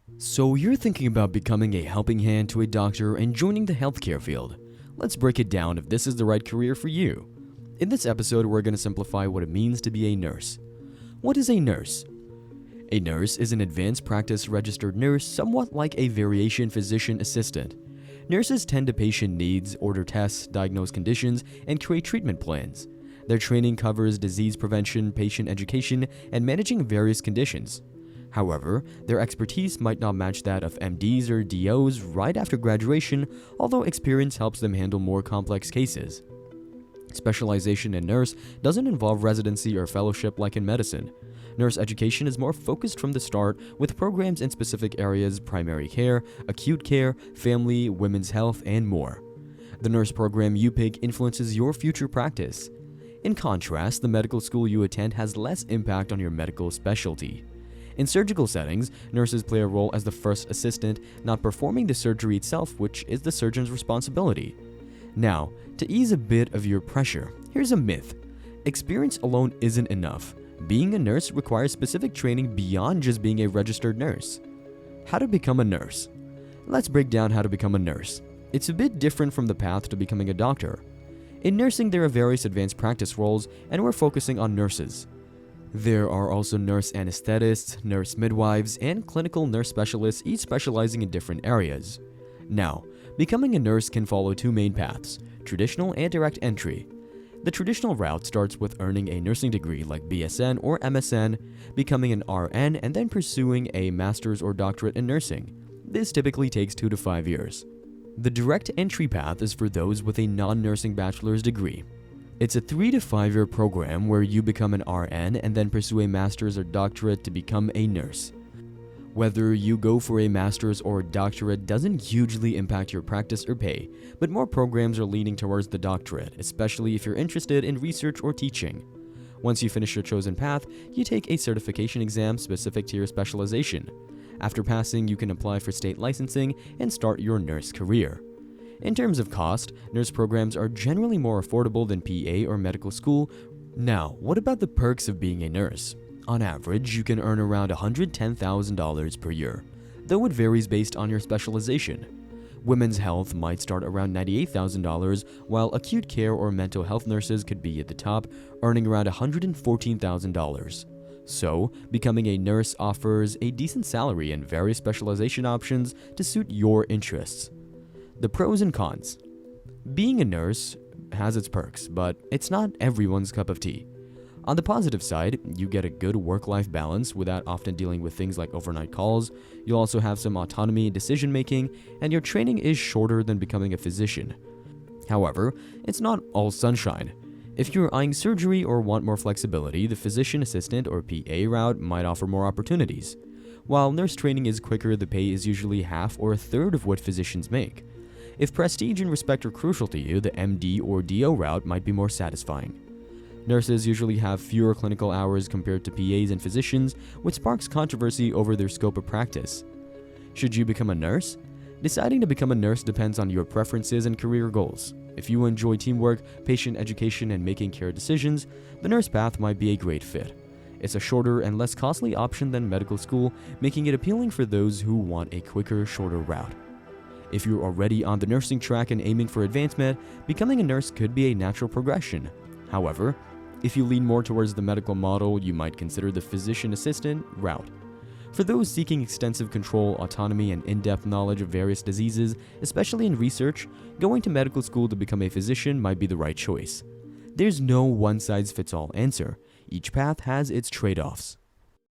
So you're thinking about becoming a helping hand to a doctor and joining the healthcare field. Let's break it down if this is the right career for you. In this episode, we're going to simplify what it means to be a nurse. What is a nurse? A nurse is an advanced practice registered nurse, somewhat like a variation physician assistant. Nurses tend to patient needs, order tests, diagnose conditions, and create treatment plans. Their training covers disease prevention, patient education, and managing various conditions. However, their expertise might not match that of MDs or DOs right after graduation, although experience helps them handle more complex cases. Specialization in nurse doesn't involve residency or fellowship like in medicine. Nurse education is more focused from the start, with programs in specific areas: primary care, acute care, family, women's health, and more. The nurse program you pick influences your future practice. In contrast, the medical school you attend has less impact on your medical specialty. In surgical settings, nurses play a role as the first assistant, not performing the surgery itself, which is the surgeon's responsibility. Now, to ease a bit of your pressure, here's a myth. Experience alone isn't enough. Being a nurse requires specific training beyond just being a registered nurse. How to become a nurse? Let's break down how to become a nurse. It's a bit different from the path to becoming a doctor. In nursing, there are various advanced practice roles, and we're focusing on nurses. There are also nurse anesthetists, nurse midwives, and clinical nurse specialists, each specializing in different areas. Now, becoming a nurse can follow two main paths: traditional and direct entry. The traditional route starts with earning a nursing degree like BSN or MSN, becoming an RN, and then pursuing a master's or doctorate in nursing. This typically takes 2 to 5 years. The direct entry path is for those with a non-nursing bachelor's degree. It's a 3 to 5 year program where you become an RN and then pursue a master's or doctorate to become a nurse. Whether you go for a master's or doctorate doesn't hugely impact your practice or pay, but more programs are leaning towards the doctorate, especially if you're interested in research or teaching. Once you finish your chosen path, you take a certification exam specific to your specialization. After passing, you can apply for state licensing and start your nurse career. In terms of cost, nurse programs are generally more affordable than PA or medical school. Now, what about the perks of being a nurse? On average, you can earn around $110,000 per year, though it varies based on your specialization. Women's health might start around $98,000, while acute care or mental health nurses could be at the top, earning around $114,000. So, becoming a nurse offers a decent salary and various specialization options to suit your interests. The pros and cons. Being a nurse has its perks, but it's not everyone's cup of tea. On the positive side, you get a good work-life balance without often dealing with things like overnight calls. You'll also have some autonomy in decision-making, and your training is shorter than becoming a physician. However, it's not all sunshine. If you're eyeing surgery or want more flexibility, the physician assistant or PA route might offer more opportunities. While nurse training is quicker, the pay is usually half or a third of what physicians make. If prestige and respect are crucial to you, the MD or DO route might be more satisfying. Nurses usually have fewer clinical hours compared to PAs and physicians, which sparks controversy over their scope of practice. Should you become a nurse? Deciding to become a nurse depends on your preferences and career goals. If you enjoy teamwork, patient education, and making care decisions, the nurse path might be a great fit. It's a shorter and less costly option than medical school, making it appealing for those who want a quicker, shorter route. If you're already on the nursing track and aiming for advancement, becoming a nurse could be a natural progression. However, if you lean more towards the medical model, you might consider the physician assistant route. For those seeking extensive control, autonomy, and in-depth knowledge of various diseases, especially in research, going to medical school to become a physician might be the right choice. There's no one-size-fits-all answer. Each path has its trade-offs.